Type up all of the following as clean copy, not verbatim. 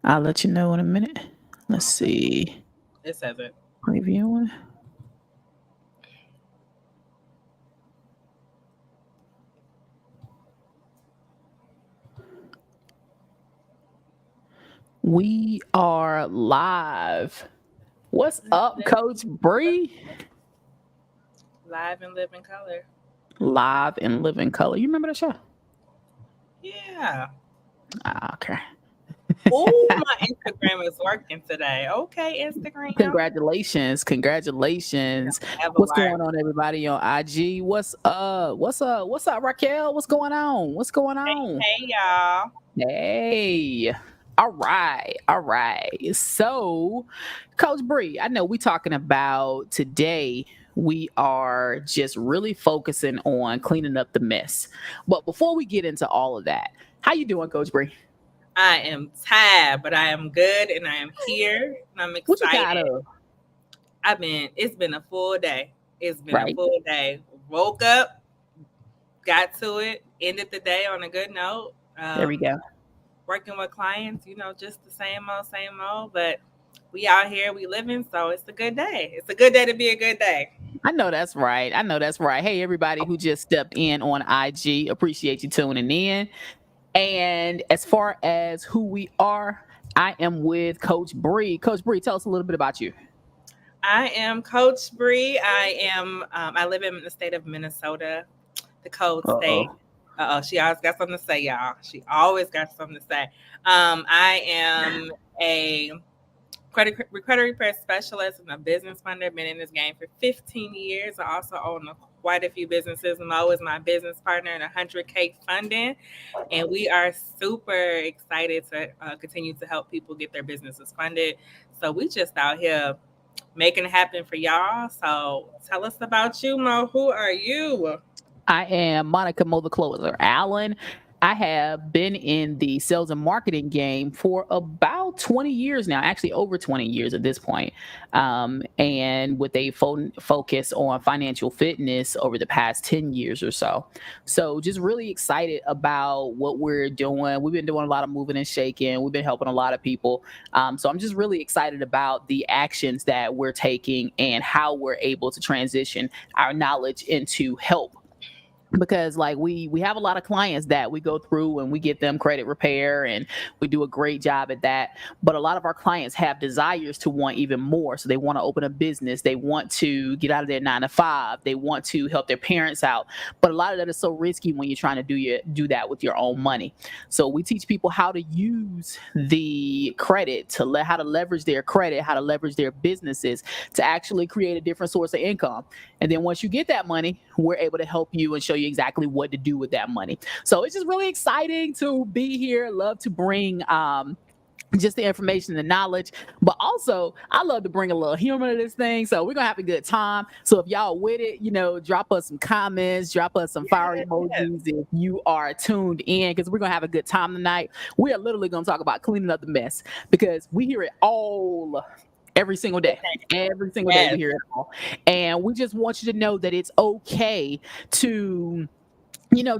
I'll let you know in a minute. Let's see. It says it. Previewing. We are live. What's up, Coach Bree? Live and live in color. Live and live in color. You remember that show? Yeah. Okay. Oh, my Instagram is working today. Okay, Instagram. Congratulations. Congratulations. Have a What's wire. going on, everybody on IG? What's up? What's up? What's up, Raquel? What's going on? What's going on? Hey, y'all. Hey. All right. All right. So, Coach Bree, I know we're talking about today. We are just really focusing on cleaning up the mess. But before we get into all of that, how you doing, Coach Bree? I am tired, but I am good and I am here and I'm What you got excited. of? It's been a full day. It's been a Right. full day. Woke up, got to it, ended the day on a good note. There we go. Working with clients, just the same old, but we out here, we living, so it's a good day. It's a good day to be a good day. I know that's right. I know that's right. Hey, everybody who just stepped in on IG, appreciate you tuning in. And as far as who we are, I am with Coach Bree. Coach Bree, tell us a little bit about you. I am Coach Bree. I live in the state of Minnesota, the cold state. Uh-oh. She always got something to say, y'all. She always got something to say. I am a credit repair specialist and a business funder. Been in this game for 15 years. I also own quite a few businesses. Mo is my business partner in 100K Funding. And we are super excited to continue to help people get their businesses funded. So we just out here making it happen for y'all. So tell us about you, Mo. Who are you? I am Monica Mo the Closer Allen. I have been in the sales and marketing game for about 20 years now, actually over 20 years at this point, and with a focus on financial fitness over the past 10 years or so. So just really excited about what we're doing. We've been doing a lot of moving and shaking. We've been helping a lot of people. So I'm just really excited about the actions that we're taking and how we're able to transition our knowledge into help, because like we have a lot of clients that we go through and we get them credit repair and we do a great job at that, but a lot of our clients have desires to want even more. So they want to open a business, they want to get out of their 9 to 5, they want to help their parents out, but a lot of that is so risky when you're trying to do that with your own money. So we teach people how to use the credit to how to leverage their credit, how to leverage their businesses to actually create a different source of income. And then once you get that money, we're able to help you and show you exactly what to do with that money. So it's just really exciting to be here. Love to bring just the information and knowledge, but also I love to bring a little humor to this thing. So we're gonna have a good time. So if y'all with it, drop us some comments, drop us some fire emojis if you are tuned in, because we're gonna have a good time tonight. We are literally gonna talk about cleaning up the mess, because we hear it all every single day. Every single day we hear it all. And we just want you to know that it's okay to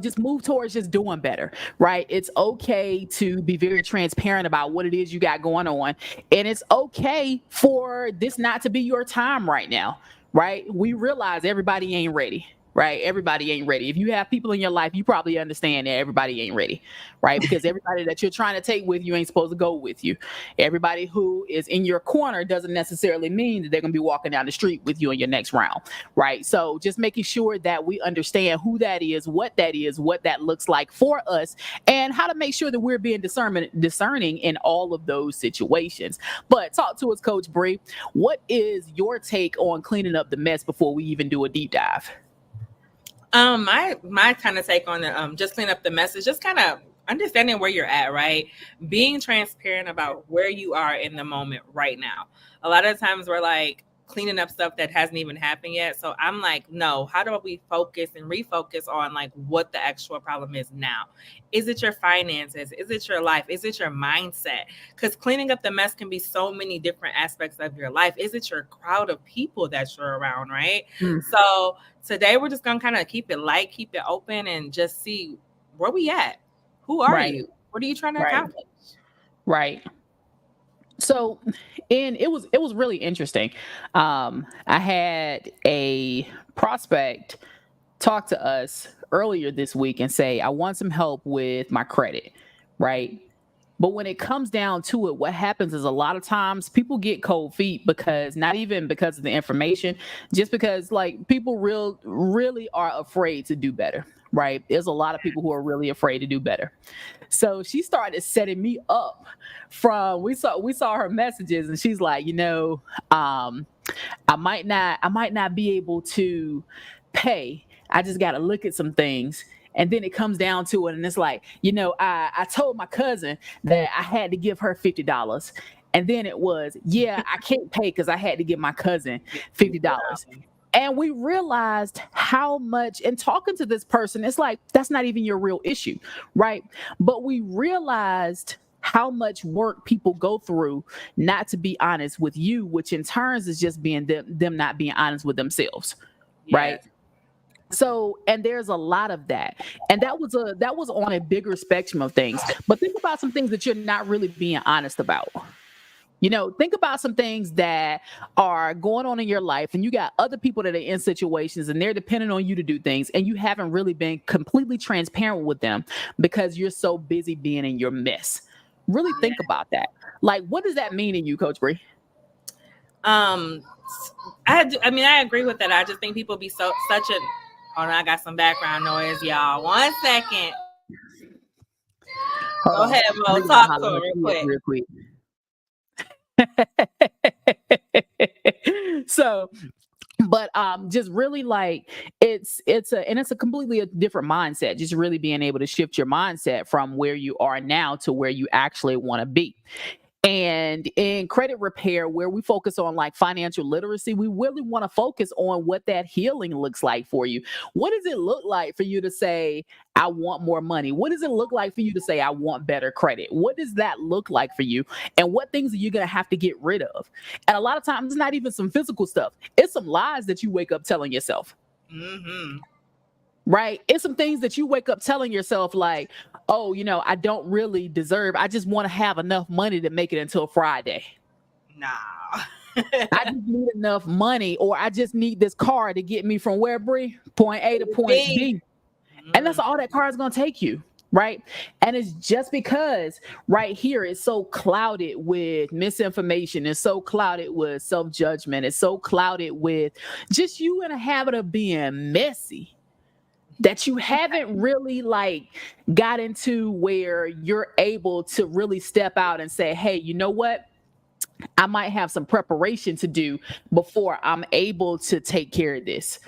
just move towards just doing better, right? It's okay to be very transparent about what it is you got going on. And it's okay for this not to be your time right now, right? We realize everybody ain't ready. Right? Everybody ain't ready. If you have people in your life, you probably understand that everybody ain't ready, right? Because everybody that you're trying to take with you ain't supposed to go with you. Everybody who is in your corner doesn't necessarily mean that they're going to be walking down the street with you in your next round, right? So just making sure that we understand who that is, what that looks like for us, and how to make sure that we're being discerning in all of those situations. But talk to us, Coach Bree. What is your take on cleaning up the mess before we even do a deep dive? My kind of take on the just clean up the message, just kind of understanding where you're at, right? Being transparent about where you are in the moment right now. A lot of times we're like cleaning up stuff that hasn't even happened yet. So I'm like, no, how do we focus and refocus on like what the actual problem is now? Is it your finances? Is it your life? Is it your mindset? Because cleaning up the mess can be so many different aspects of your life. Is it your crowd of people that you're around, right? So today we're just gonna kind of keep it light, keep it open, and just see where we at. Who are you? What are you trying to accomplish? Right. So, and it was really interesting. I had a prospect talk to us earlier this week and say, I want some help with my credit, right? But when it comes down to it, what happens is a lot of times people get cold feet because not even because of the information, just because like people really are afraid to do better, right? There's a lot of people who are really afraid to do better. So she started setting me up from we saw her messages and she's like, I might not be able to pay. I just got to look at some things. And then it comes down to it, and it's like, I told my cousin that I had to give her $50. And then it was, yeah, I can't pay because I had to give my cousin $50. And we realized how much, and talking to this person, it's like, that's not even your real issue, right? But we realized how much work people go through not to be honest with you, which in turns is just being them not being honest with themselves, right? So, and there's a lot of that. And that was on a bigger spectrum of things. But think about some things that you're not really being honest about. Think about some things that are going on in your life and you got other people that are in situations and they're depending on you to do things and you haven't really been completely transparent with them because you're so busy being in your mess. Really think about that. Like, what does that mean in you, Coach Bree? I agree with that. I just think people be such a. Hold on, I got some background noise, y'all. 1 second. Go ahead, Mo. Talk to her real quick. So, but just really like it's a completely different mindset. Just really being able to shift your mindset from where you are now to where you actually want to be. And in credit repair, where we focus on like financial literacy, we really want to focus on what that healing looks like for you. What does it look like for you to say, I want more money? What does it look like for you to say, I want better credit? What does that look like for you? And what things are you going to have to get rid of? And a lot of times, it's not even some physical stuff. It's some lies that you wake up telling yourself. Mm-hmm. Right? It's some things that you wake up telling yourself like, oh, I don't really deserve. I just want to have enough money to make it until Friday. Nah. I just need enough money, or I just need this car to get me from where, Bree? Point A to point B. And that's all that car is going to take you. Right. And it's just because right here it's so clouded with misinformation. It's so clouded with self-judgment. It's so clouded with just you in a habit of being messy that you haven't really like got into where you're able to really step out and say, hey, you know what? I might have some preparation to do before I'm able to take care of this.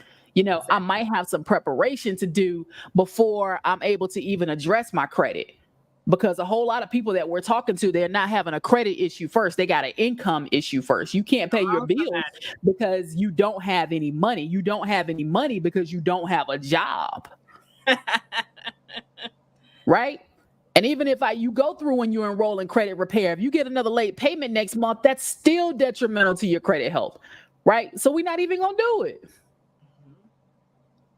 I might have some preparation to do before I'm able to even address my credit. Because a whole lot of people that we're talking to, they're not having a credit issue first. They got an income issue first. You can't pay your bills because you don't have any money. You don't have any money because you don't have a job. Right? And even if you go through when you enroll in credit repair, if you get another late payment next month, that's still detrimental to your credit health. Right? So we're not even going to do it.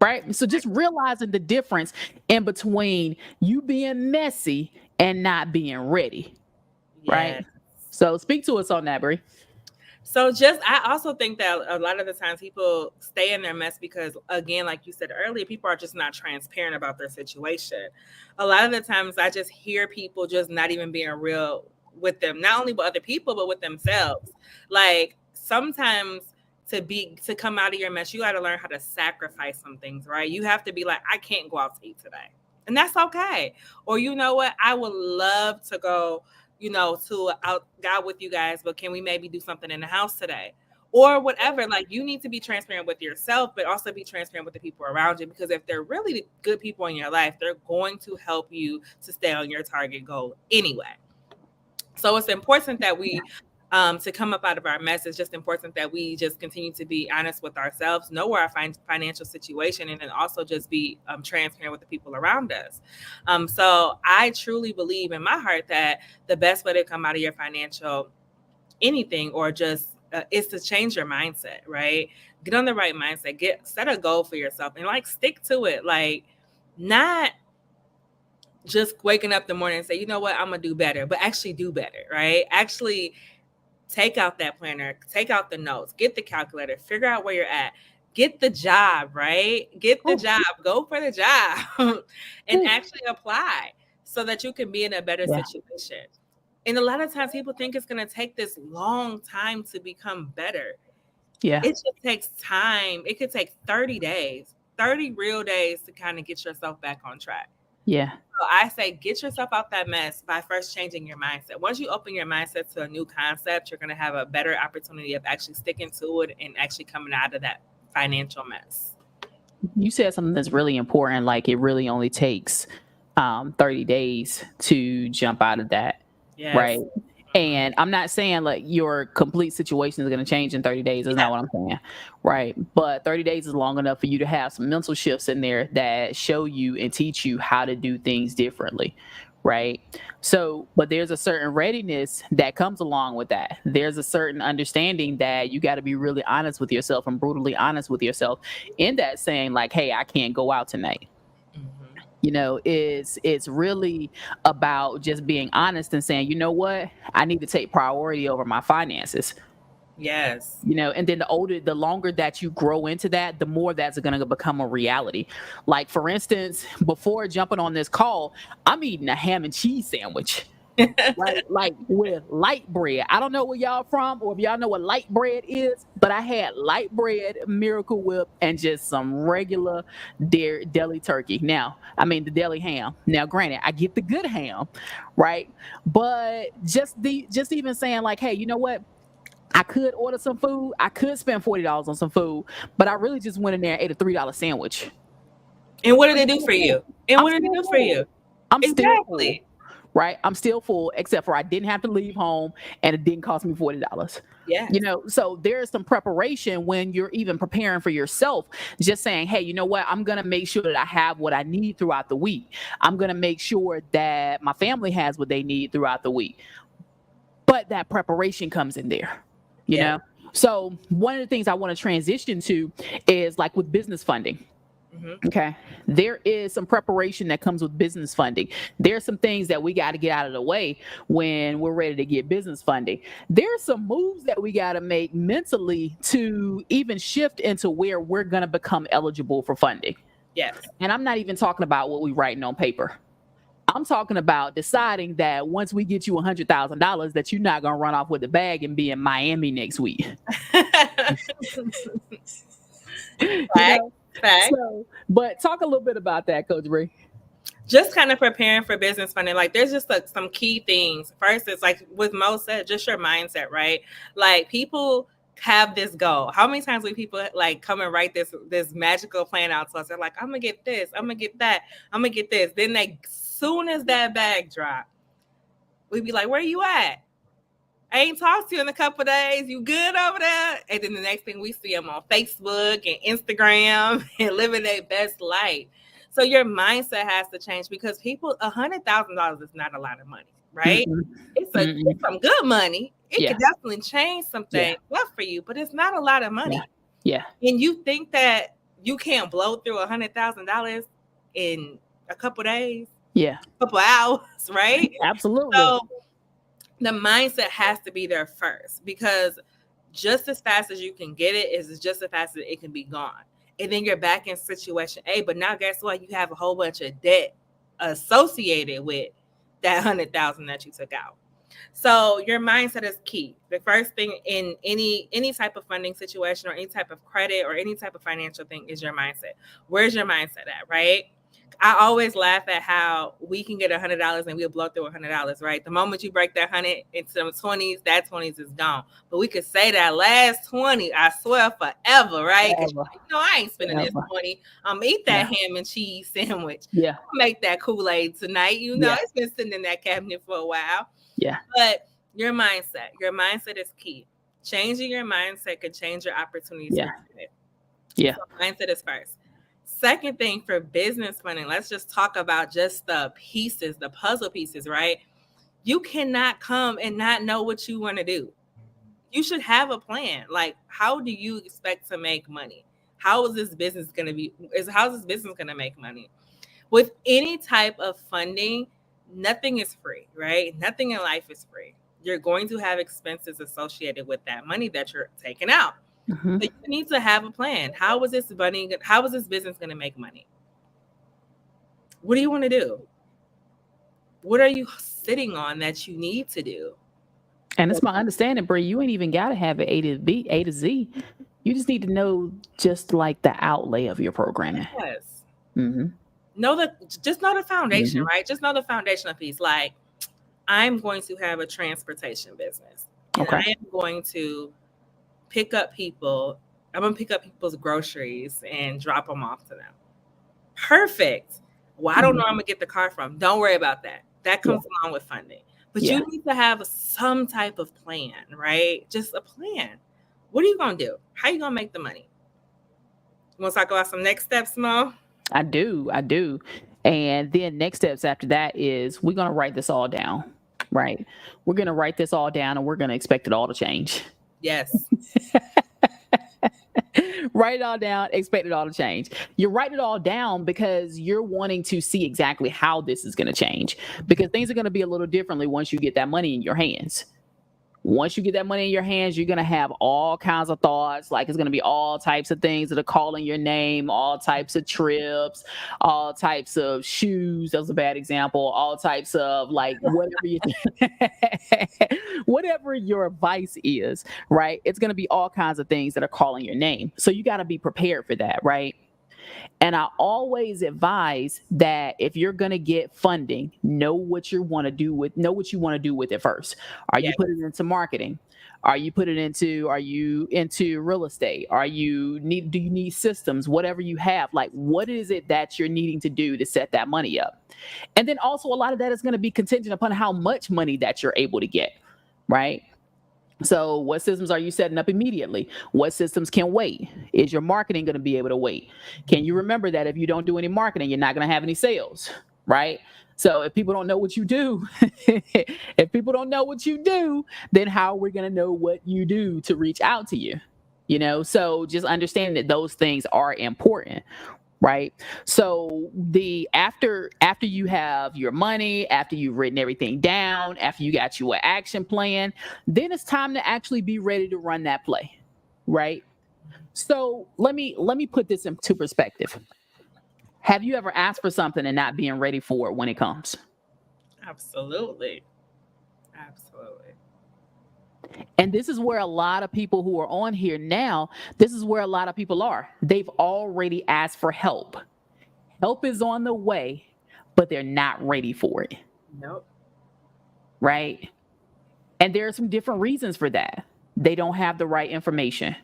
Right? So just realizing the difference in between you being messy and not being ready. Yes. Right? So speak to us on that, Bree. So I also think that a lot of the times people stay in their mess because, again, like you said earlier, people are just not transparent about their situation. A lot of the times I just hear people just not even being real with them, not only with other people, but with themselves. Like sometimes to come out of your mess, you got to learn how to sacrifice some things, right? You have to be like, I can't go out to eat today. And that's okay. Or you know what? I would love to go, to out with you guys, but can we maybe do something in the house today? Or whatever. Like you need to be transparent with yourself, but also be transparent with the people around you, because if they're really good people in your life, they're going to help you to stay on your target goal anyway. So it's important that we to come up out of our mess. It's just important that we just continue to be honest with ourselves, know our financial situation, and then also just be transparent with the people around us. So I truly believe in my heart that the best way to come out of your financial anything or just is to change your mindset, right? Get on the right mindset, set a goal for yourself and like stick to it. Like not just waking up in the morning and say, you know what, I'm going to do better, but actually do better, right? Actually take out that planner, take out the notes, get the calculator, figure out where you're at, get the job, right? Get the job, go for the job and actually apply so that you can be in a better situation. And a lot of times people think it's going to take this long time to become better. Yeah. It just takes time. It could take 30 days, 30 real days to kind of get yourself back on track. Yeah. So I say get yourself out that mess by first changing your mindset. Once you open your mindset to a new concept, you're going to have a better opportunity of actually sticking to it and actually coming out of that financial mess. You said something that's really important. Like it really only takes 30 days to jump out of that. Yes. Right. And I'm not saying like your complete situation is going to change in 30 days. That's not what I'm saying. Right. But 30 days is long enough for you to have some mental shifts in there that show you and teach you how to do things differently. Right. So, but there's a certain readiness that comes along with that. There's a certain understanding that you got to be really honest with yourself and brutally honest with yourself in that saying like, hey, I can't go out tonight. You know, it's really about just being honest and saying, you know what, I need to take priority over my finances. Yes. You know, and then the longer that you grow into that, the more that's going to become a reality. Like, for instance, before jumping on this call, I'm eating a ham and cheese sandwich. Right, like with light bread. I don't know where y'all from or if y'all know what light bread is, but I had light bread, Miracle Whip, and just some regular deli turkey. Now, I mean the deli ham. Now, granted, I get the good ham, right? But just even saying like, hey, you know what? I could order some food. I could spend $40 on some food, but I really just went in there and ate a $3 sandwich. And what did it do for you? And what did it do for you? I'm still full. Right, I'm still full, except for I didn't have to leave home, and it didn't cost me $40. Yeah, you know, so there's some preparation when you're even preparing for yourself. Just saying, hey, you know what? I'm gonna make sure that I have what I need throughout the week. I'm gonna make sure that my family has what they need throughout the week. But that preparation comes in there, you know. So one of the things I want to transition to is like with business funding. Okay. There is some preparation that comes with business funding. There's some things that we got to get out of the way when we're ready to get business funding. There's some moves that we got to make mentally to even shift into where we're going to become eligible for funding. Yes. And I'm not even talking about what we're writing on paper. I'm talking about deciding that once we get you $100,000 that you're not going to run off with the bag and be in Miami next week. So, but talk a little bit about that, Coach Bree. Just kind of preparing for business funding. Like there's just like some key things. First, it's like with Mo said, just your mindset, right? Like people have this goal. How many times will people like come and write this magical plan out to us? They're like, I'm gonna get this, I'm gonna get that, I'm gonna get this. Then they, soon as that bag drop, we'd be like, where you at? I ain't talked to you in a couple of days. You good over there? And then the next thing we see them on Facebook and Instagram and living their best life. So your mindset has to change because people, $100,000 is not a lot of money, right? It's some good money. It can definitely change something for you, but it's not a lot of money. Yeah. And you think that you can't blow through $100,000 in a couple of days? Yeah. A couple hours, right? Absolutely. So the mindset has to be there first because just as fast as you can get it is just as fast as it can be gone. And then you're back in situation A, but now guess what? You have a whole bunch of debt associated with that $100,000 that you took out. So your mindset is key. The first thing in any type of funding situation or any type of credit or any type of financial thing is your mindset. Where's your mindset at, right? I always laugh at how we can get $100 and we'll blow through $100, right? The moment you break that 100 into them 20s, that 20s is gone. But we could say that last 20, I swear, forever, right? Because I ain't spending this 20. I'm gonna eat that ham and cheese sandwich. Yeah. Make that Kool-Aid tonight. It's been sitting in that cabinet for a while. Yeah. But your mindset is key. Changing your mindset could change your opportunities. Yeah. So mindset is first. Second thing for business funding, let's just talk about just the pieces, the puzzle pieces, right? You cannot come and not know what you want to do. You should have a plan. Like, how do you expect to make money? How is this business going to be? How's this business going to make money? With any type of funding, nothing is free, right? Nothing in life is free. you're going to have expenses associated with that money that you're taking out. Mhm. So you need to have a plan. How is this business going to make money? What do you want to do? What are you sitting on that you need to do? And it's my understanding, Bree, you ain't even got to have it A to Z. You just need to know just like the outlay of your programming. Yes. Hmm. Just know the foundation, Mhm. right? Just know the foundational piece. Like, I'm going to have a transportation business. And Okay. I am going to pick up people. I'm going to pick up people's groceries and drop them off to them. Perfect. Well, I don't know where I'm going to get the car from. Don't worry about that. That comes along with funding. But Yeah. you need to have some type of plan, right? Just a plan. What are you going to do? How are you going to make the money? You want to talk about some next steps, Mo? I do. And then next steps after that is we're going to write this all down, right? We're going to write this all down and we're going to expect it all to change. Yes. Write it all down, expect it all to change. You write it all down because you're wanting to see exactly how this is going to change, because things are going to be a little differently once you get that money in your hands. Once you get that money in your hands, you're going to have all kinds of thoughts. Like, it's going to be all types of things that are calling your name, all types of trips, all types of shoes. That was a bad example. All types of like whatever your vice is, right? It's going to be all kinds of things that are calling your name. So you got to be prepared for that, right? And I always advise that if you're going to get funding, know what you want to do with it first. Are you putting it into marketing? Are you into real estate? Do you need systems? Whatever you have, like, what is it that you're needing to do to set that money up? And then also a lot of that is going to be contingent upon how much money that you're able to get, right? So what systems are you setting up immediately? What systems can wait? Is your marketing going to be able to wait? Can you remember that if you don't do any marketing, you're not going to have any sales, right? So if people don't know what you do, then how are we going to know what you do to reach out to you? So just understanding that those things are important, right? So after you have your money, after you've written everything down, after you got your action plan, then it's time to actually be ready to run that play, right? So let me put this into perspective. Have you ever asked for something and not being ready for it when it comes? Absolutely. And this is where a lot of people who are on here now, this is where a lot of people are. They've already asked for help. Help is on the way, but they're not ready for it. Nope. Right? And there are some different reasons for that. They don't have the right information.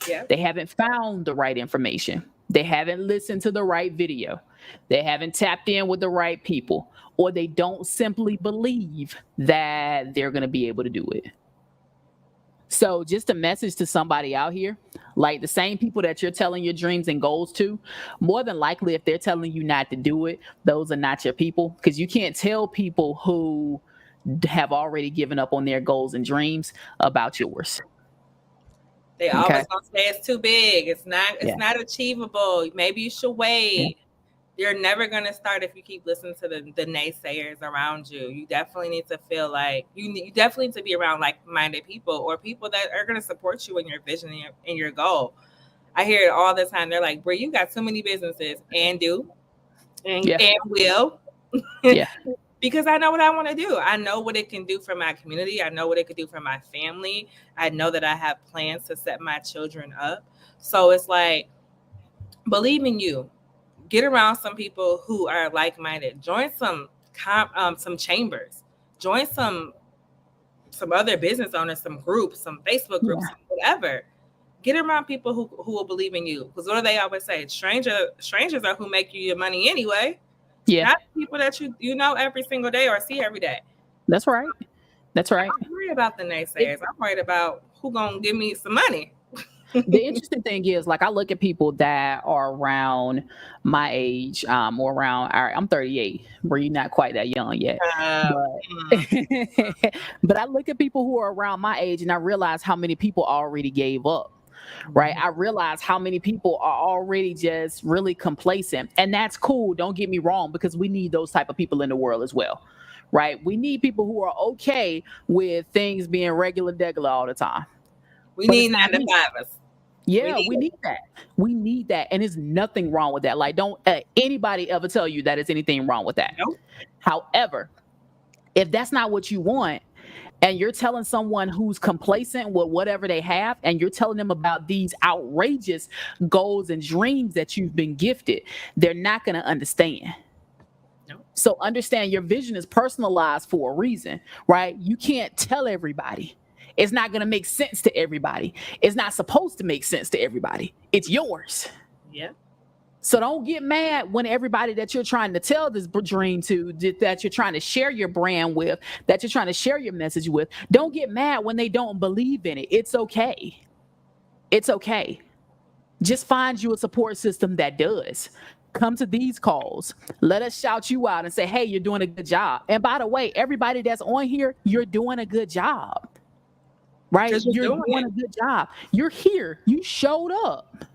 Yeah. They haven't found the right information. They haven't listened to the right video. They haven't tapped in with the right people, or they don't simply believe that they're going to be able to do it. So just a message to somebody out here, like the same people that you're telling your dreams and goals to, more than likely, if they're telling you not to do it, those are not your people, because you can't tell people who have already given up on their goals and dreams about yours. They always gonna say it's too big. It's not achievable. Maybe you should wait. Yeah. You're never gonna start if you keep listening to the naysayers around you. You definitely need to feel like you definitely need to be around like-minded people, or people that are gonna support you in your vision and your goal. I hear it all the time. They're like, "Bro, you got so many businesses," and will. Yeah. Because I know what I want to do. I know what it can do for my community. I know what it could do for my family. I know that I have plans to set my children up. So it's like, believe in you. Get around some people who are like-minded. Join some chambers. Join some other business owners, some groups, some Facebook groups, whatever. Get around people who will believe in you. Because what do they always say? Strangers are who make you your money anyway. Yeah. Not people that you know every single day or see every day. That's right. I'm not worried about the naysayers. I'm worried about who gonna give me some money. The interesting thing is, like, I look at people that are around my age, or around I'm 38, where you're not quite that young yet. But I look at people who are around my age and I realize how many people already gave up. Right. I realize how many people are already just really complacent, and that's cool. Don't get me wrong, because we need those type of people in the world as well. right? We need people who are okay with things being regular degular all the time. We But need it's not 9 to me. 5ers. Yeah, need we need that. We need that. And there's nothing wrong with that. Like, don't anybody ever tell you that there's anything wrong with that. Nope. However, if that's not what you want, and you're telling someone who's complacent with whatever they have, and you're telling them about these outrageous goals and dreams that you've been gifted, they're not going to understand. Nope. So understand your vision is personalized for a reason, right? You can't tell everybody. It's not going to make sense to everybody. It's not supposed to make sense to everybody. It's yours. Yeah. So don't get mad when everybody that you're trying to tell this dream to, that you're trying to share your brand with, that you're trying to share your message with, don't get mad when they don't believe in it. It's okay. It's okay. Just find you a support system that does. Come to these calls. Let us shout you out and say, hey, you're doing a good job. And by the way, everybody that's on here, you're doing a good job. Right? You're doing a good job. You're here. You showed up.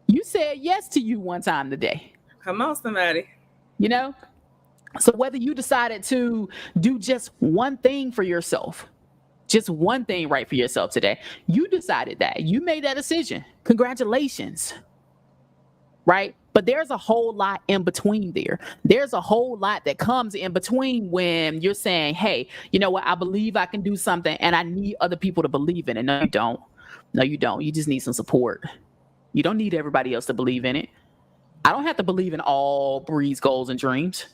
You said yes to you one time today. Come on, somebody. You know? So whether you decided to do just one thing for yourself, just one thing right for yourself today, you decided that. You made that decision. Congratulations. Right? But there's a whole lot in between there. There's a whole lot that comes in between when you're saying, hey, you know what? I believe I can do something and I need other people to believe in it. No, you don't. No, you don't. You just need some support. You don't need everybody else to believe in it. I don't have to believe in all Bree's goals and dreams.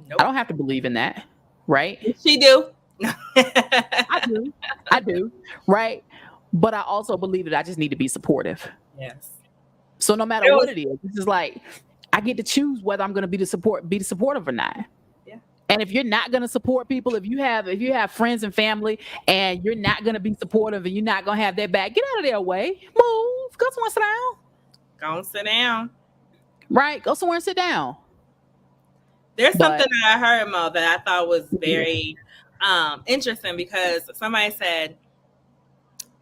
Nope. I don't have to believe in that. Right? She do. I do. Right? But I also believe that I just need to be supportive. Yes. So no matter what it is, this is like I get to choose whether I'm going to be supportive or not. Yeah. And if you're not going to support people, if you have friends and family, and you're not going to be supportive, and you're not going to have their back, get out of their way. Move. Go somewhere, sit down. Go and sit down. Right. Go somewhere and sit down. There's something that I heard, Mo, that I thought was very interesting, because somebody said,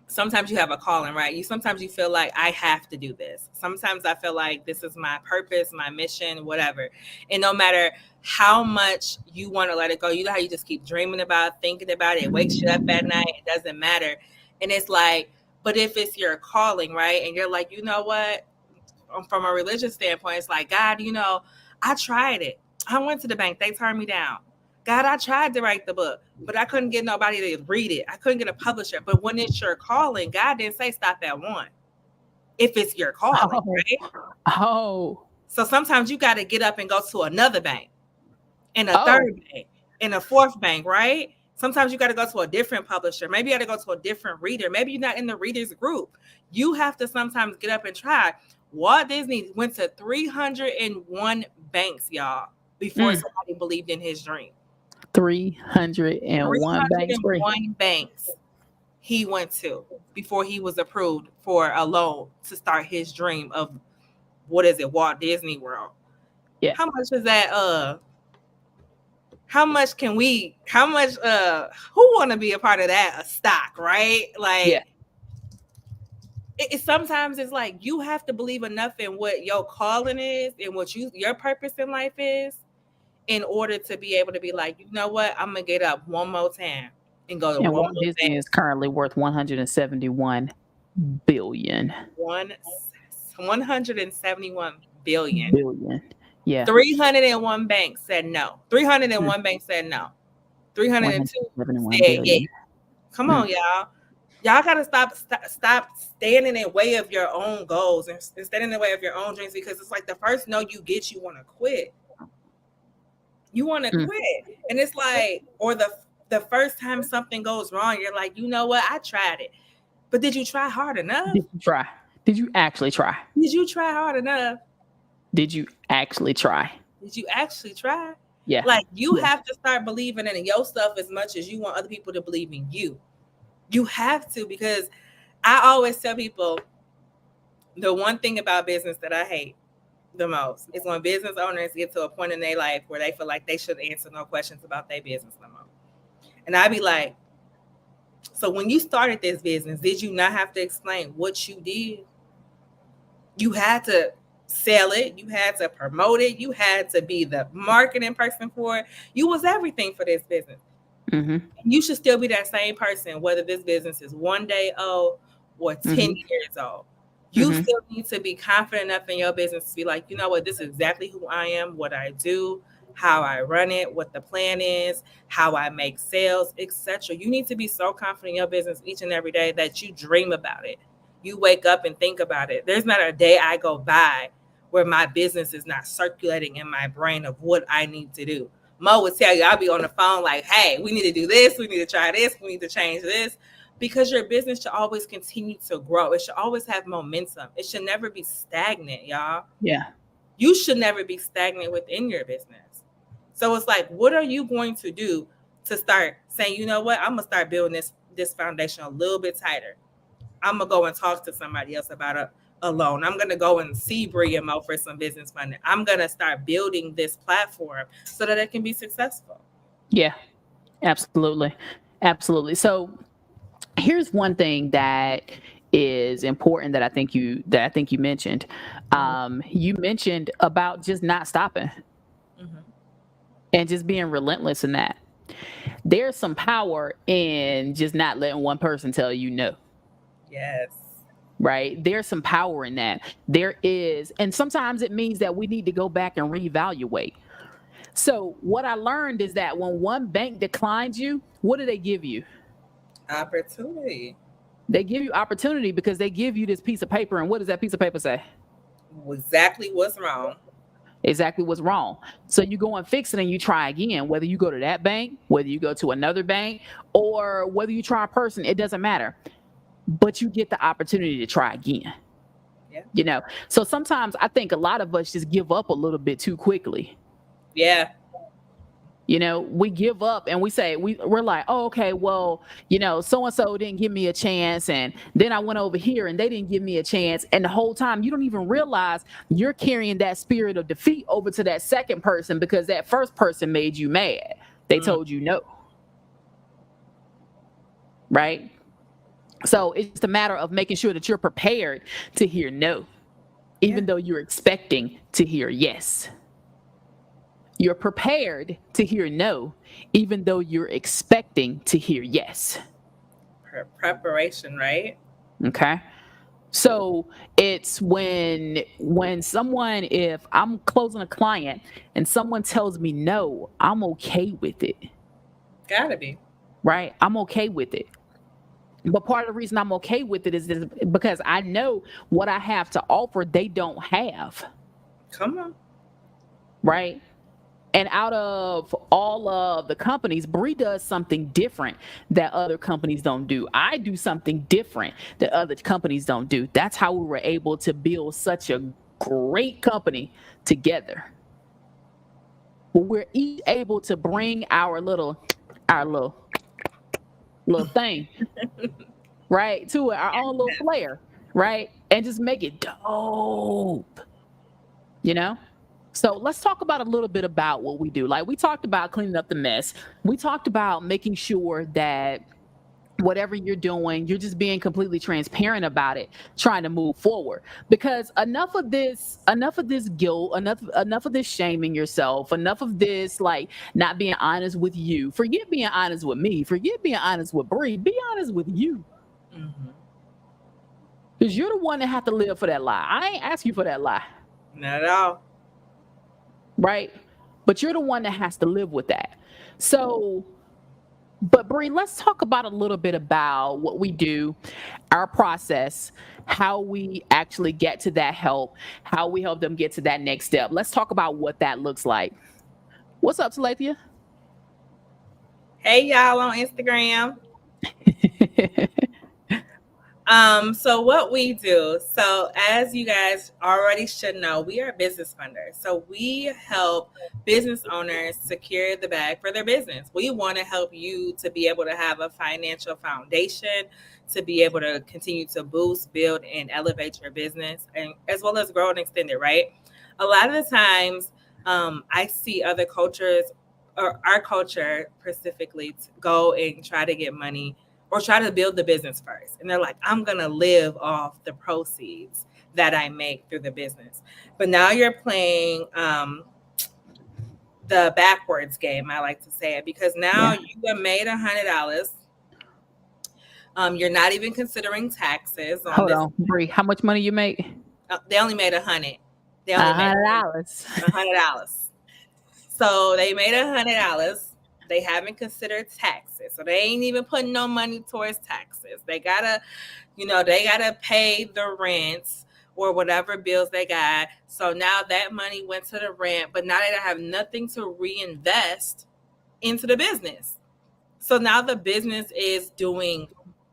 sometimes you have a calling, right? Sometimes you feel like I have to do this. Sometimes I feel like this is my purpose, my mission, whatever. And no matter how much you want to let it go, you know how you just keep dreaming about it, thinking about it. It wakes you up at night. It doesn't matter. And it's like, but if it's your calling, right? And you're like, you know what? From a religious standpoint, it's like, God, you know, I tried it. I went to the bank. They turned me down. God, I tried to write the book, but I couldn't get nobody to read it. I couldn't get a publisher. But when it's your calling, God didn't say stop at one. If it's your calling, right? Oh. So sometimes you got to get up and go to another bank, and a third bank, and a fourth bank, right? Sometimes you got to go to a different publisher. Maybe you got to go to a different reader. Maybe you're not in the readers group. You have to sometimes get up and try. Walt Disney went to 301 banks, y'all, before somebody believed in his dream. 301 banks he went to before he was approved for a loan to start his dream of, what is it, Walt Disney World. Yeah. How much is that? Who want to be a part of that? A stock, right? Like, yeah. Sometimes it's like you have to believe enough in what your calling is and what your purpose in life is, in order to be able to be like, you know what, I'm gonna get up one more time and go to Walt Disney is currently worth $171 billion. 171 billion. Yeah. 301 banks said no. 301 banks said no. 302 said yeah. Come on, y'all. Y'all gotta stop standing in the way of your own goals and standing in the way of your own dreams, because it's like the first no you get, you want to quit. You want to quit. And it's like, or the first time something goes wrong, you're like, you know what? I tried it. But did you try hard enough? Did you try? Did you actually try? Did you try hard enough? Did you actually try? Did you actually try? Yeah. Like, you have to start believing in your stuff as much as you want other people to believe in you. You have to, because I always tell people, the one thing about business that I hate the most is when business owners get to a point in their life where they feel like they should answer no questions about their business no more. And I'd be like, so when you started this business, did you not have to explain what you did? You had to sell it, you had to promote it, you had to be the marketing person for it. You was everything for this business. Mm-hmm. You should still be that same person, whether this business is 1 day old or 10 Mm-hmm. years old. You Mm-hmm. still need to be confident enough in your business to be like, you know what, this is exactly who I am, what I do, how I run it, what the plan is, how I make sales, etc. You need to be so confident in your business each and every day that you dream about it. You wake up and think about it. There's not a day I go by where my business is not circulating in my brain of what I need to do. Mo would tell you, I'll be on the phone like, hey, we need to do this, we need to try this, we need to change this. Because your business should always continue to grow. It should always have momentum. It should never be stagnant, y'all. Yeah. You should never be stagnant within your business. So it's like, what are you going to do to start saying, you know what, I'm gonna start building this foundation a little bit tighter. I'm gonna go and talk to somebody else about a loan. I'm gonna go and see Bree and Mo for some business funding. I'm gonna start building this platform so that it can be successful. Yeah. Absolutely. Absolutely. So here's one thing that is important that I think you mentioned. You mentioned about just not stopping Mm-hmm. and just being relentless in that. There's some power in just not letting one person tell you no. Yes. Right? There's some power in that. There is, and sometimes it means that we need to go back and reevaluate. So what I learned is that when one bank declines you, what do they give you? Opportunity. They give you opportunity because they give you this piece of paper. And what does that piece of paper say? Exactly what's wrong. Exactly what's wrong. So you go and fix it and you try again, whether you go to that bank, whether you go to another bank, or whether you try a person, it doesn't matter. But you get the opportunity to try again. Yeah. You know, so sometimes I think a lot of us just give up a little bit too quickly. Yeah. You know, we give up and we say, we're like, oh, okay, well, you know, so-and-so didn't give me a chance. And then I went over here and they didn't give me a chance. And the whole time you don't even realize you're carrying that spirit of defeat over to that second person because that first person made you mad. They told you no. Right? So it's a matter of making sure that you're prepared to hear no, even though you're expecting to hear yes. You're prepared to hear no, even though you're expecting to hear yes. Preparation, right? Okay. So it's when someone, if I'm closing a client and someone tells me no, I'm okay with it. Gotta be. Right? I'm okay with it. But part of the reason I'm okay with it is because I know what I have to offer they don't have. Come on. Right? And out of all of the companies, Bree does something different that other companies don't do. I do something different that other companies don't do. That's how we were able to build such a great company together. We're each able to bring our little thing, right, to it, our own little flair, right, and just make it dope, you know. So let's talk about a little bit about what we do. Like we talked about cleaning up the mess. We talked about making sure that whatever you're doing, you're just being completely transparent about it, trying to move forward. Because enough of this guilt, enough of this shaming yourself, enough of this like not being honest with you. Forget being honest with me. Forget being honest with Bree. Be honest with you. Because you're the one that have to live for that lie. I ain't ask you for that lie. Not at all. Right? But you're the one that has to live with that. So, but Bree, let's talk about a little bit about what we do, our process, how we actually get to that help, how we help them get to that next step. Let's talk about what that looks like. What's up, Talethia? Hey, y'all on Instagram. So what we do, so as you guys already should know, we are business funders. So we help business owners secure the bag for their business. We want to help you to be able to have a financial foundation, to be able to continue to boost, build, and elevate your business, and as well as grow and extend it, right? A lot of the times, I see other cultures, or our culture specifically, to go and try to get money or try to build the business first. And they're like, I'm going to live off the proceeds. that I make through the business. But now you're playing the backwards game, I like to say it, because now Yeah. you have made $100. You're not even considering taxes on Hold this. on, Bree. How much money you make? They only made 100. They only made $100. $100. So they made $100. They haven't considered taxes, so they ain't even putting no money towards taxes. They gotta, they gotta pay the rents or whatever bills they got. So now that money went to the rent, but now they don't have nothing to reinvest into the business. So now the business is doing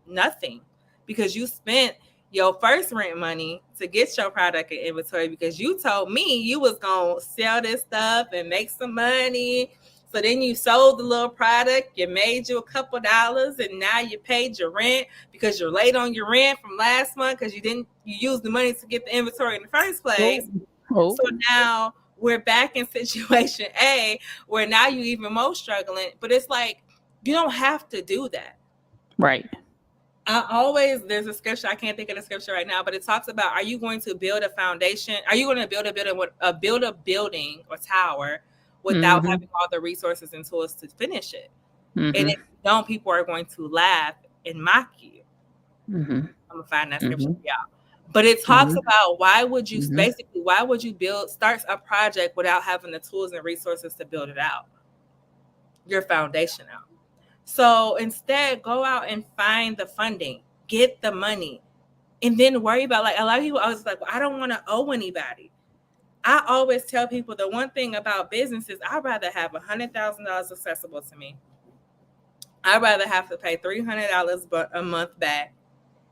nothing because you spent your first rent money to get your product and inventory because you told me you was going to sell this stuff and make some money. So then you sold the little product, you made you a couple dollars, and now you paid your rent because you're late on your rent from last month because you used the money to get the inventory in the first place. Oh. So now we're back in situation A where now you even more struggling. But it's like, you don't have to do that. Right. There's a scripture, I can't think of the scripture right now, but it talks about, are you going to build a foundation? Are you going to build a building or tower without having all the resources and tools to finish it? And if you don't, people are going to laugh and mock you. I'm going to find that scripture for y'all. But it talks about why would you start a project without having the tools and resources to build it out, your foundation out. So instead, go out and find the funding, get the money, and then worry about, like, a lot of people always like, well, I don't want to owe anybody. I always tell people the one thing about business is I'd rather have $100,000 accessible to me. I'd rather have to pay $300 a month back,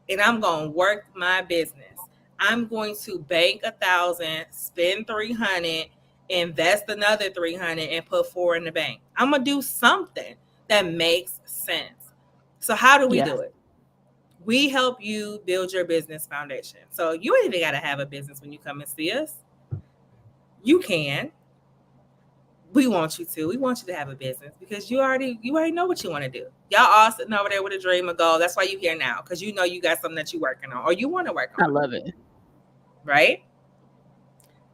and I'm going to work my business. I'm going to bank $1,000, spend $300, invest another $300, and put $400 in the bank. I'm going to do something that makes sense. So how do we do it? We help you build your business foundation. So you ain't even got to have a business when you come and see us. You can. We want you to. We want you to have a business because you already know what you want to do. Y'all all sitting over there with a dream, a goal. That's why you're here now, because you know you got something that you're working on or you want to work on. I love it. Right?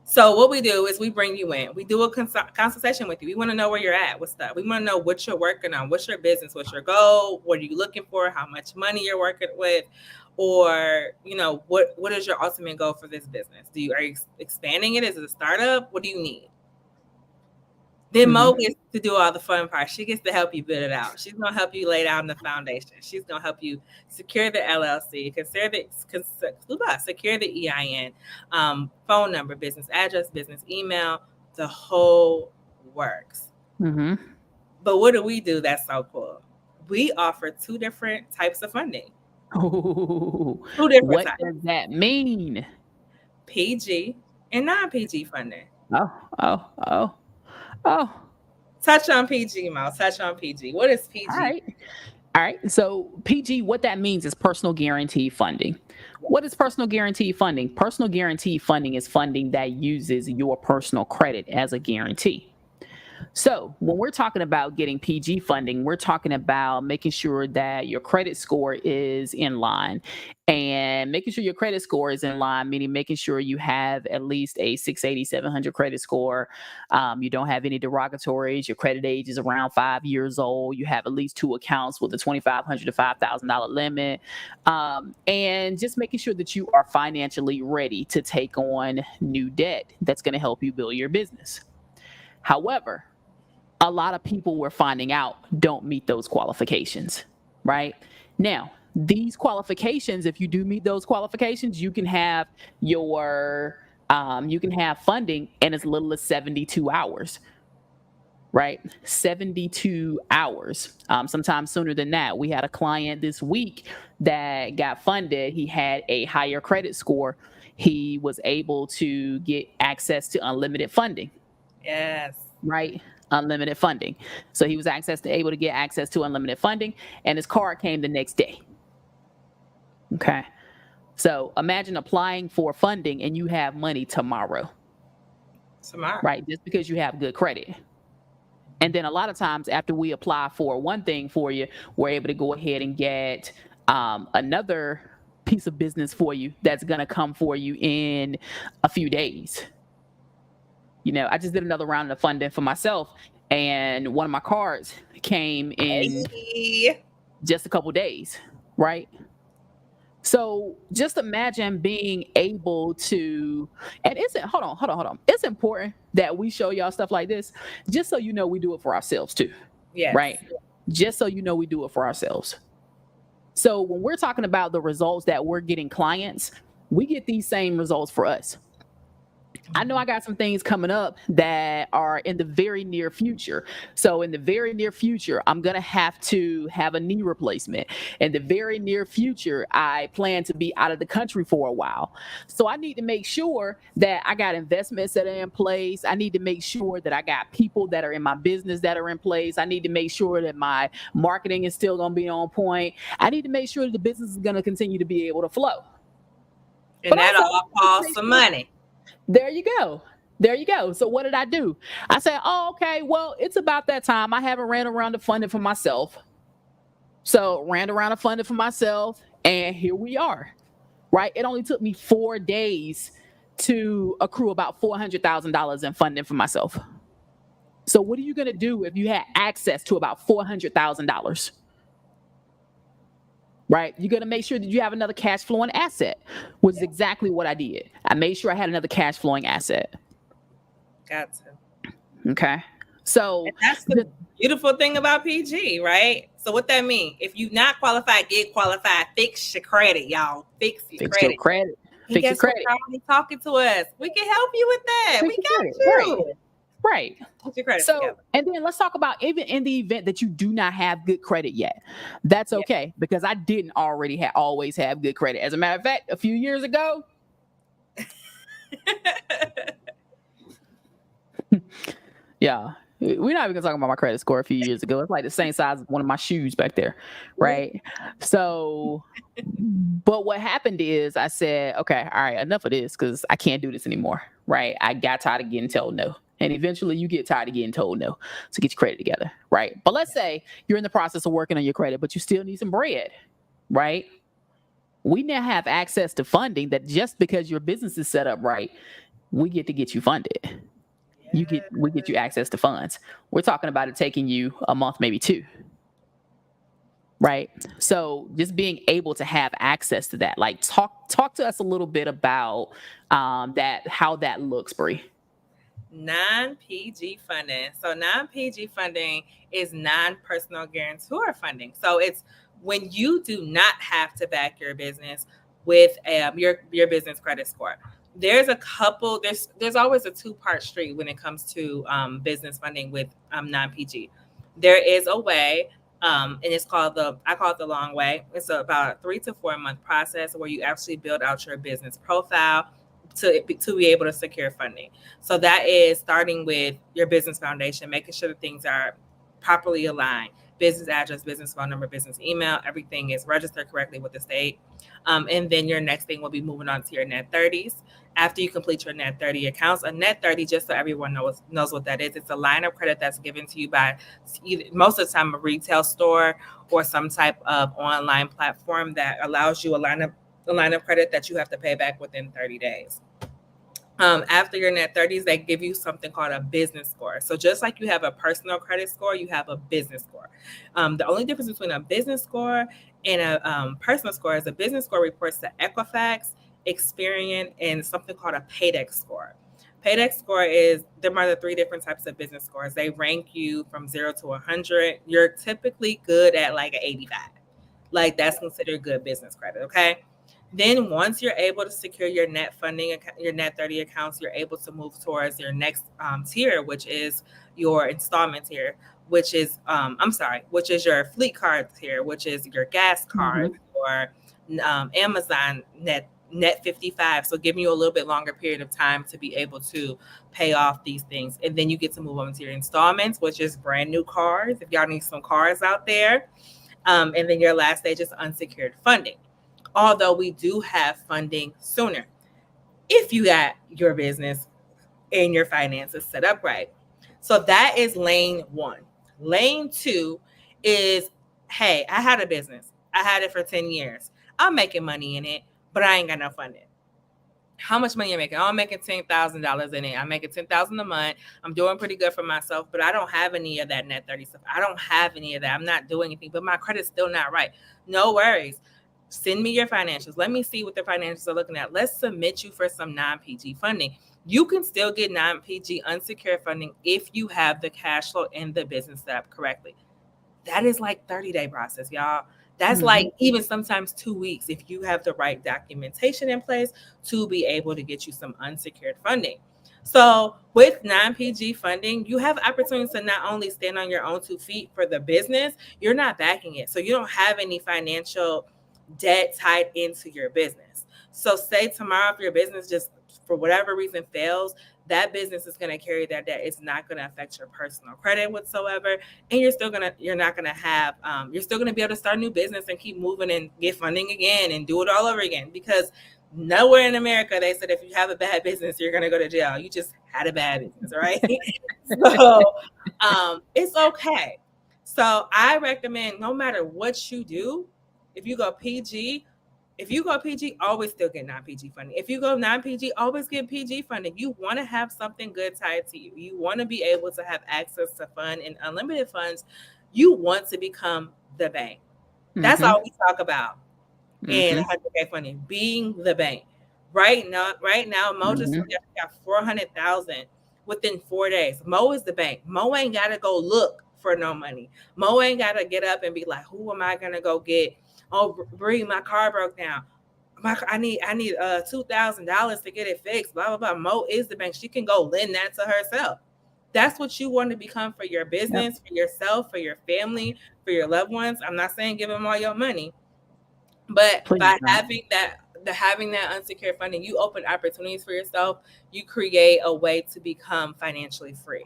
So what we do is we bring you in. We do a consultation with you. We want to know where you're at with stuff. We want to know what you're working on. What's your business? What's your goal? What are you looking for? How much money you're working with? Or, what is your ultimate goal for this business? Are you expanding it? Is it a startup? What do you need? Then Mo gets to do all the fun part. She gets to help you build it out. She's going to help you lay down the foundation. She's going to help you secure the LLC, secure the EIN, phone number, business address, business email, the whole works. But what do we do that's so cool? We offer 2 different types of funding. Ooh, 2 different what types. does that mean? PG and non-PG funding. Oh. Touch on PG, Mo. Touch on PG. What is PG? All right. So PG, what that means is personal guarantee funding. What is personal guarantee funding? Personal guarantee funding is funding that uses your personal credit as a guarantee. So when we're talking about getting PG funding, we're talking about making sure that your credit score is in line. And making sure your credit score is in line, meaning making sure you have at least a 680, 700 credit score. You don't have any derogatories. Your credit age is around 5 years old. You have at least 2 accounts with a $2,500 to $5,000 limit. And just making sure that you are financially ready to take on new debt that's going to help you build your business. However, a lot of people we're finding out don't meet those qualifications, right? Now, these qualifications, if you do meet those qualifications, you can have funding in as little as 72 hours, right? 72 hours. Sometimes sooner than that. We had a client this week that got funded. He had a higher credit score. He was able to get access to unlimited funding. Yes. Right? Unlimited funding. So he was able to get access to unlimited funding, and his card came the next day. Okay. So imagine applying for funding and you have money tomorrow. Right? Just because you have good credit. And then a lot of times after we apply for one thing for you, we're able to go ahead and get another piece of business for you that's going to come for you in a few days. I just did another round of funding for myself, and one of my cards came in just a couple days, right? So just imagine being able to, and hold on. It's important that we show y'all stuff like this, just so we do it for ourselves too. Yes. Right? Just so we do it for ourselves. So when we're talking about the results that we're getting clients, we get these same results for us. I know I got some things coming up that are in the very near future. So in the very near future, I'm going to have a knee replacement. In the very near future, I plan to be out of the country for a while. So I need to make sure that I got investments that are in place. I need to make sure that I got people that are in my business that are in place. I need to make sure that my marketing is still going to be on point. I need to make sure that the business is going to continue to be able to flow. And that all costs some money. There you go. So what did I do? I said, okay, well, it's about that time. I haven't ran around to funding for myself. So ran around to funding for myself, and here we are, right? It only took me 4 days to accrue about $400,000 in funding for myself. So what are you going to do if you had access to about $400,000? Right? You're going to make sure that you have another cash flowing asset, which is exactly what I did. I made sure I had another cash flowing asset. Got to. Okay. So and that's the beautiful thing about PG, right? So what that mean? If you not qualified, get qualified. Fix your credit, y'all. Fix your credit. Fix your credit. Talking to us. We can help you with that. We got you. Right. Put your credit together. So, and then let's talk about even in the event that you do not have good credit yet. That's okay, because I didn't already always have good credit. As a matter of fact, a few years ago, yeah, we're not even gonna talk about my credit score a few years ago. It's like the same size as one of my shoes back there, right? So, but what happened is I said, okay, all right, enough of this, because I can't do this anymore, right? I got tired of getting told no. And eventually you get tired of getting told no. So get your credit together, right? But let's say you're in the process of working on your credit, but you still need some bread, right? We now have access to funding that just because your business is set up right, we get to get you funded. We get you access to funds. We're talking about it taking you a month, maybe 2. Right? So just being able to have access to that, like talk to us a little bit about that, how that looks, Bree. Non-PG funding. So non-PG funding is non-personal guarantor funding. So it's when you do not have to back your business with your business credit score. There's always a 2-part street when it comes to business funding with non-PG. There is a way, and I call it the long way. It's about a 3 to 4 month process where you actually build out your business profile to be able to secure funding. So that is starting with your business foundation, making sure that things are properly aligned. Business address, business phone number, business email, everything is registered correctly with the state. And then your next thing will be moving on to your net 30s. After you complete your net 30 accounts, a net 30, just so everyone knows what that is, it's a line of credit that's given to you by most of the time a retail store or some type of online platform that allows you a line of credit that you have to pay back within 30 days. After your net 30s, they give you something called a business score. So just like you have a personal credit score, you have a business score. The only difference between a business score and a personal score is a business score reports to Equifax, Experian, and something called a Paydex score. Paydex score there are the 3 different types of business scores. They rank you from 0 to 100. You're typically good at like an 85. Like that's considered good business credit, okay? Then once you're able to secure your net funding, your net 30 accounts, you're able to move towards your next tier, which is your installment tier, which is your fleet card tier, which is your gas card, or Amazon net 55. So giving you a little bit longer period of time to be able to pay off these things. And then you get to move on to your installments, which is brand new cars, if y'all need some cars out there. And then your last stage is unsecured funding. Although we do have funding sooner if you got your business and your finances set up right. So that is lane 1. Lane 2 is, hey, I had a business. I had it for 10 years. I'm making money in it, but I ain't got no funding. How much money you making? Oh, I'm making $10,000 in it. I'm making $10,000 a month. I'm doing pretty good for myself, but I don't have any of that net 30 stuff. I don't have any of that. I'm not doing anything, but my credit's still not right. No worries. Send me your financials. Let me see what the financials are looking at. Let's submit you for some non-PG funding. You can still get non-PG unsecured funding if you have the cash flow and the business set up correctly. That is like 30-day process, y'all. That's like even sometimes 2 weeks if you have the right documentation in place to be able to get you some unsecured funding. So with non-PG funding, you have opportunities to not only stand on your own 2 feet for the business, you're not backing it. So you don't have any financial debt tied into your business. So say tomorrow if your business just for whatever reason fails, that business is going to carry that debt. It's not going to affect your personal credit whatsoever. And you're still going to be able to start a new business and keep moving and get funding again and do it all over again. Because nowhere in America, they said, if you have a bad business, you're going to go to jail. You just had a bad business, right? So it's okay. So I recommend no matter what you do, if you go PG, always still get non-PG funding. If you go non-PG, always get PG funding. You want to have something good tied to you. You want to be able to have access to fund and unlimited funds. You want to become the bank. That's all we talk about in 100K funding, being the bank. Right now, Mo just got 400,000 within 4 days. Mo is the bank. Mo ain't got to go look for no money. Mo ain't got to get up and be like, who am I going to go get? Oh, Bree, my car broke down. I need $2,000 to get it fixed. Blah, blah, blah. Mo is the bank. She can go lend that to herself. That's what you want to become for your business, for yourself, for your family, for your loved ones. I'm not saying give them all your money, but by having that unsecured funding, you open opportunities for yourself. You create a way to become financially free.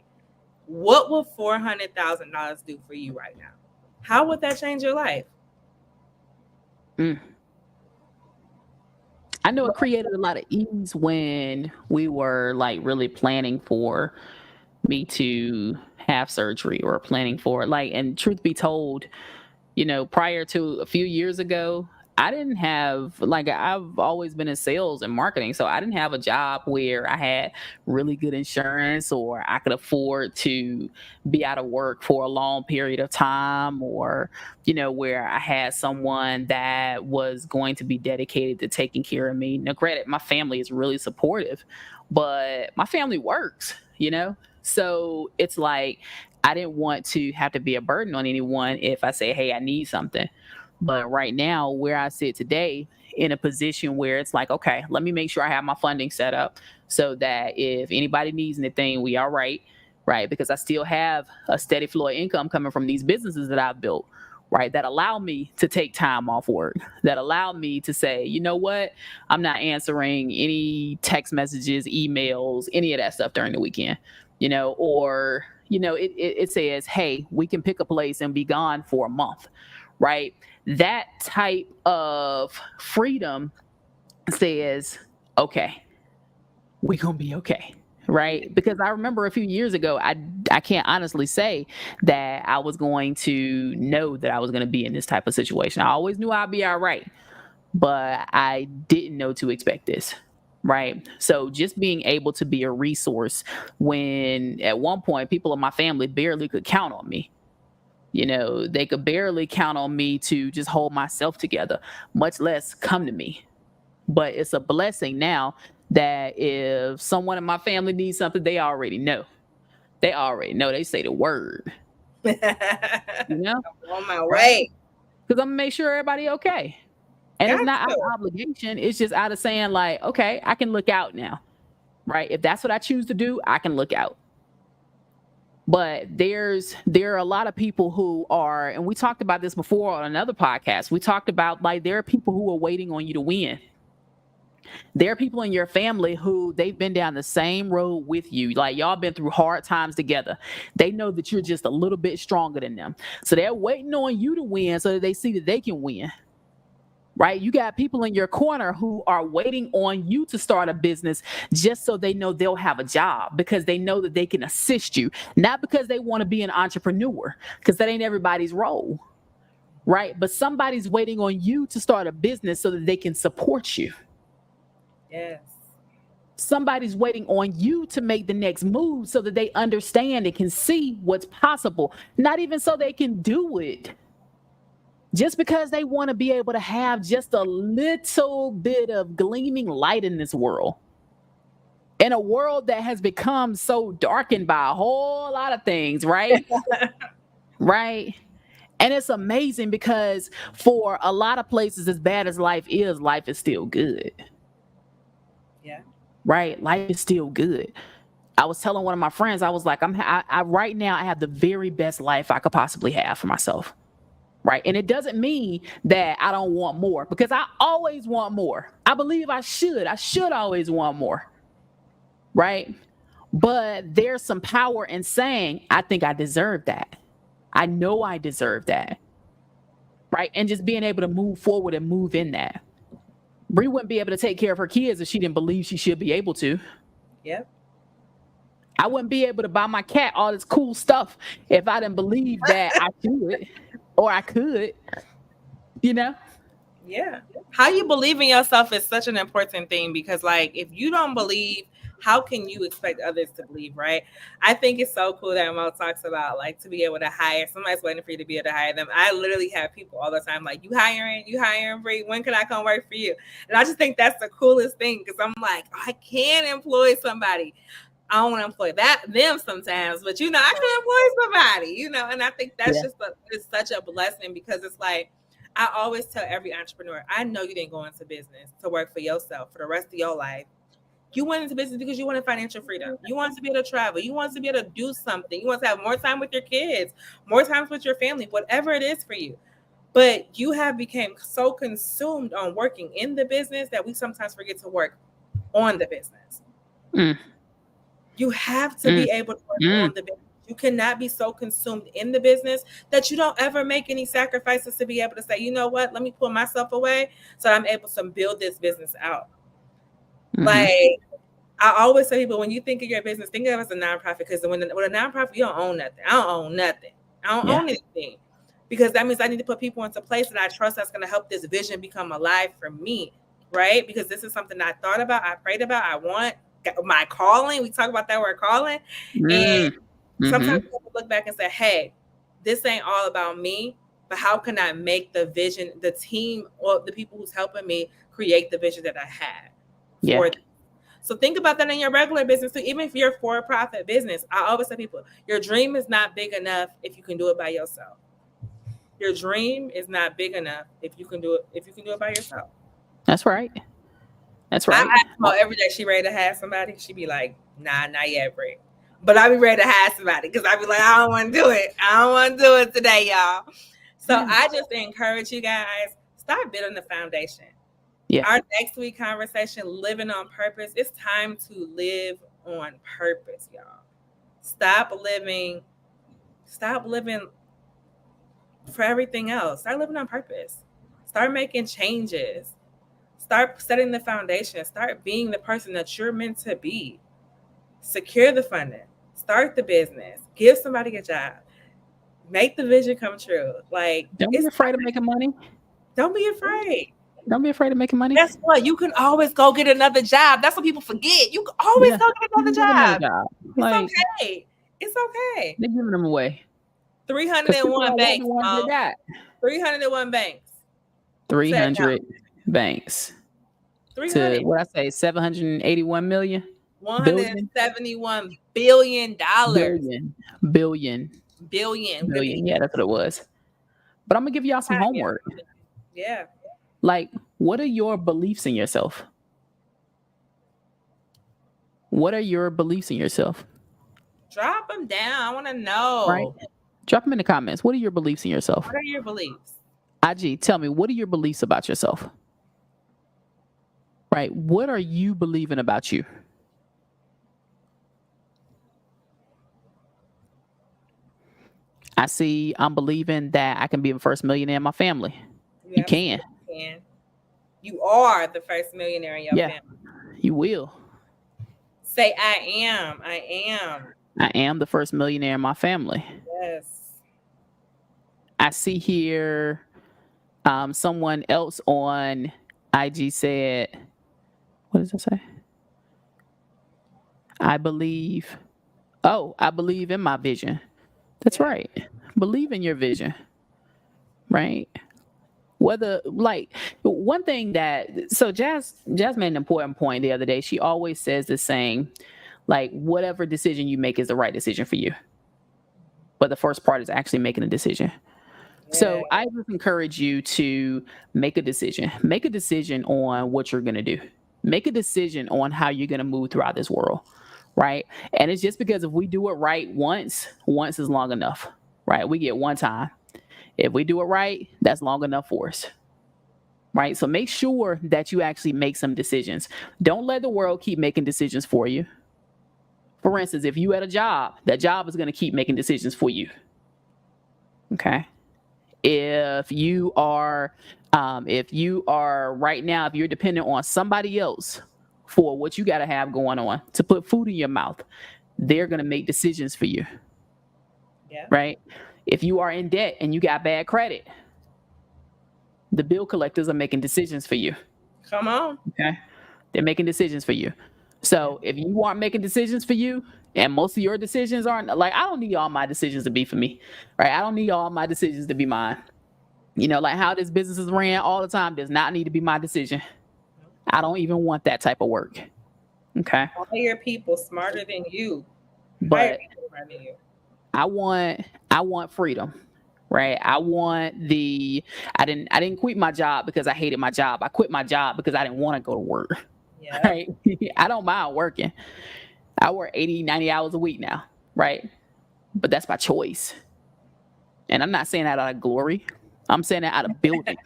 What will $400,000 do for you right now? How would that change your life? I know it created a lot of ease when we were like really planning for me to have surgery or planning for and truth be told, prior to a few years ago, I didn't have I've always been in sales and marketing. So I didn't have a job where I had really good insurance or I could afford to be out of work for a long period of time or, where I had someone that was going to be dedicated to taking care of me. Now, granted, my family is really supportive, but my family works, So it's like I didn't want to have to be a burden on anyone if I say, hey, I need something. But right now, where I sit today, in a position where it's like, okay, let me make sure I have my funding set up so that if anybody needs anything, we are right? Because I still have a steady flow of income coming from these businesses that I've built, right? That allow me to take time off work, that allow me to say, you know what, I'm not answering any text messages, emails, any of that stuff during the weekend, or, it says, hey, we can pick a place and be gone for a month, right? That type of freedom says, okay, we're going to be okay. Right. Because I remember a few years ago, I can't honestly say that I was going to know that I was going to be in this type of situation. I always knew I'd be all right, but I didn't know to expect this. Right. So just being able to be a resource when at one point people in my family barely could count on me. They could barely count on me to just hold myself together, much less come to me. But it's a blessing now that if someone in my family needs something, they already know. They already know. They say the word. I'm on my way. Because I'm going to make sure everybody okay. And it's not out of obligation. It's just out of saying like, okay, I can look out now. Right? If that's what I choose to do, I can look out. But there are a lot of people who are, and we talked about this before on another podcast. We talked about there are people who are waiting on you to win. There are people in your family who they've been down the same road with you. Y'all been through hard times together. They know that you're just a little bit stronger than them. So they're waiting on you to win so that they see that they can win. Right? You got people in your corner who are waiting on you to start a business just so they know they'll have a job because they know that they can assist you, not because they want to be an entrepreneur, because that ain't everybody's role. right? But somebody's waiting on you to start a business so that they can support you. Yes. Somebody's waiting on you to make the next move so that they understand and can see what's possible, not even so they can do it. Just because they want to be able to have just a little bit of gleaming light in this world. In a world that has become so darkened by a whole lot of things, right? Right. And it's amazing because for a lot of places, as bad as life is still good. Yeah. Right? Life is still good. I was telling one of my friends, I was like, I right now I have the very best life I could possibly have for myself. Right. And it doesn't mean that I don't want more, because I always want more. I believe I should always want more. Right. But there's some power in saying, I think I deserve that. I know I deserve that. Right. And just being able to move forward and move in that. Bree wouldn't be able to take care of her kids if she didn't believe she should be able to. Yep. I wouldn't be able to buy my cat all this cool stuff if I didn't believe that I should or I could, you know? Yeah. How you believe in yourself is such an important thing, because like if you don't believe, how can you expect others to believe, right? I think it's so cool that Mo talks about like to be able to hire. Somebody's waiting for you to be able to hire them. I literally have people all the time like, you hiring, Bree, when can I come work for you? And I just think that's the coolest thing, because I'm like, I can employ somebody. I don't want to employ them sometimes, but you know, I can employ somebody, you know, and I think that's it's such a blessing, because it's like, I always tell every entrepreneur, I know you didn't go into business to work for yourself for the rest of your life. You went into business because you wanted financial freedom. You wanted to be able to travel. You wanted to be able to do something. You want to have more time with your kids, more time with your family, whatever it is for you. But you have become so consumed on working in the business that we sometimes forget to work on the business. Mm. You have to be able to work on the business. You cannot be so consumed in the business that you don't ever make any sacrifices to be able to say, you know what, let me pull myself away so I'm able to build this business out. Mm-hmm. Like I always say, people, when you think of your business, think of it as a nonprofit, because with a nonprofit, you don't own nothing. I don't own nothing. I don't own anything, because that means I need to put people into place that I trust that's going to help this vision become alive for me, right? Because this is something I thought about, I prayed about, I want. My calling, we talk about that word calling, and sometimes people look back and say, hey, this ain't all about me, but how can I make the vision, the team, or the people who's helping me create the vision that I had for them? So think about that in your regular business too. Even if you're a for-profit business, I always tell people, your dream is not big enough if you can do it by yourself. Your dream is not big enough if you can do it by yourself. That's right. That's right. I ask Mo every day, she ready to have somebody? She be like, nah, not yet, Brie. But I be ready to have somebody, because I be like, I don't want to do it. I don't want to do it today, y'all. So I just encourage you guys, start building the foundation. Yeah. Our next week conversation, living on purpose. It's time to live on purpose, y'all. Stop living for everything else. Start living on purpose. Start making changes. Start setting the foundation. Start being the person that you're meant to be. Secure the funding. Start the business. Give somebody a job. Make the vision come true. Like, don't be afraid of making money. Don't be afraid. Don't be afraid of making money. Guess what? You can always go get another job. That's what people forget. You can always go get another job. It's okay. It's okay. They're giving them away. 301 banks. 301 banks. 300 banks. 300. To what I say, 781 million. $171 billion. Billion. Yeah, that's what it was. But I'm gonna give y'all some homework. Yeah. Like, what are your beliefs in yourself? What are your beliefs in yourself? Drop them down. I want to know. Right? Drop them in the comments. What are your beliefs in yourself? What are your beliefs? IG, tell me, what are your beliefs about yourself? Right? What are you believing about you? I see I'm believing that I can be the first millionaire in my family. You can. You are the first millionaire in your family. You will. Say, I am. I am the first millionaire in my family. Yes. I see here Someone else on IG said, what does it say? I believe in my vision. That's right. Believe in your vision. Right. Whether like one thing that so Jazz made an important point the other day. She always says the same, like whatever decision you make is the right decision for you. But the first part is actually making a decision. So I just encourage you to make a decision. Make a decision on what you're going to do. Make a decision on how you're going to move throughout this world, right? And it's just because if we do it right once is long enough, right? We get one time. If we do it right, that's long enough for us, right? So make sure that you actually make some decisions. Don't let the world keep making decisions for you. For instance, if you had a job, that job is going to keep making decisions for you. Okay. If you are right now, if you're dependent on somebody else for what you got to have going on to put food in your mouth, they're going to make decisions for you. Yeah. Right. If you are in debt and you got bad credit, the bill collectors are making decisions for you. Come on. Okay. They're making decisions for you. So if you aren't making decisions for you, and most of your decisions aren't, like, I don't need all my decisions to be for me, right? I don't need all my decisions to be mine. You know, like how this business is ran all the time does not need to be my decision. I don't even want that type of work. Okay. Hire people smarter than you. But I want freedom, right? I didn't quit my job because I hated my job. I quit my job because I didn't want to go to work. Yeah. Right? I don't mind working. I work 80, 90 hours a week now, right? But that's my choice. And I'm not saying that out of glory. I'm saying that out of building.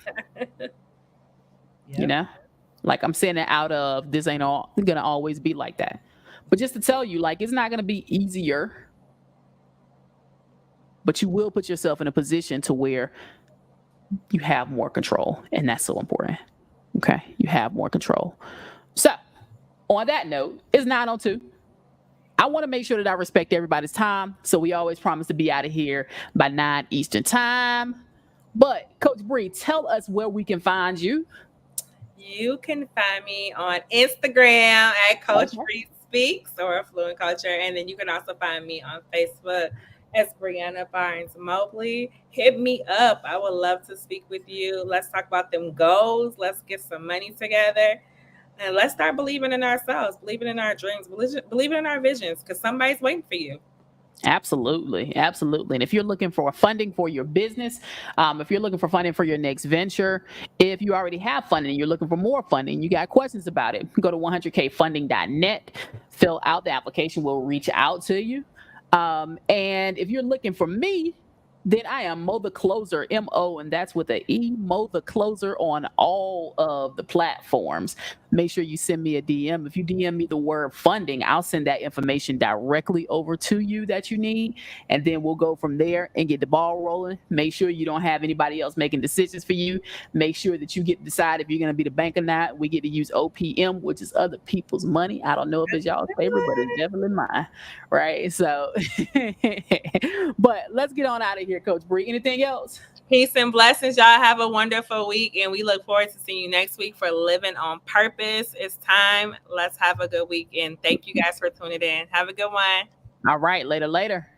You know? Like I'm saying that out of this ain't all gonna always be like that. But just to tell you, like it's not gonna be easier. But you will put yourself in a position to where you have more control. And that's so important. Okay. You have more control. So on that note, it's 9:02. I want to make sure that I respect everybody's time. So we always promise to be out of here by 9 Eastern time. But Coach Bree, tell us where we can find you. You can find me on Instagram at Coach Bree Speaks or Affluent Culture. And then you can also find me on Facebook as Brianna Barnes Mobley. Hit me up. I would love to speak with you. Let's talk about them goals. Let's get some money together. And let's start believing in ourselves, believing in our dreams, believing in our visions, because somebody's waiting for you. Absolutely. Absolutely. And if you're looking for funding for your business, if you're looking for funding for your next venture, if you already have funding, you're looking for more funding, you got questions about it, go to 100kfunding.net, fill out the application, we'll reach out to you. And if you're looking for me, then I am Mo the Closer, M-O, and that's with an E, Mo the Closer on all of the platforms. Make sure you send me a DM. If you DM me the word funding, I'll send that information directly over to you that you need, and then we'll go from there and get the ball rolling. Make sure you don't have anybody else making decisions for you. Make sure that you get to decide if you're going to be the bank or not. We get to use OPM, which is other people's money. I don't know if it's y'all's favorite, but it's definitely mine, right? So, but let's get on out of here, Coach Bree. Anything else? Peace and blessings. Y'all have a wonderful week, and we look forward to seeing you next week for Living on Purpose. It's time. Let's have a good week, and thank you guys for tuning in. Have a good one. All right. Later.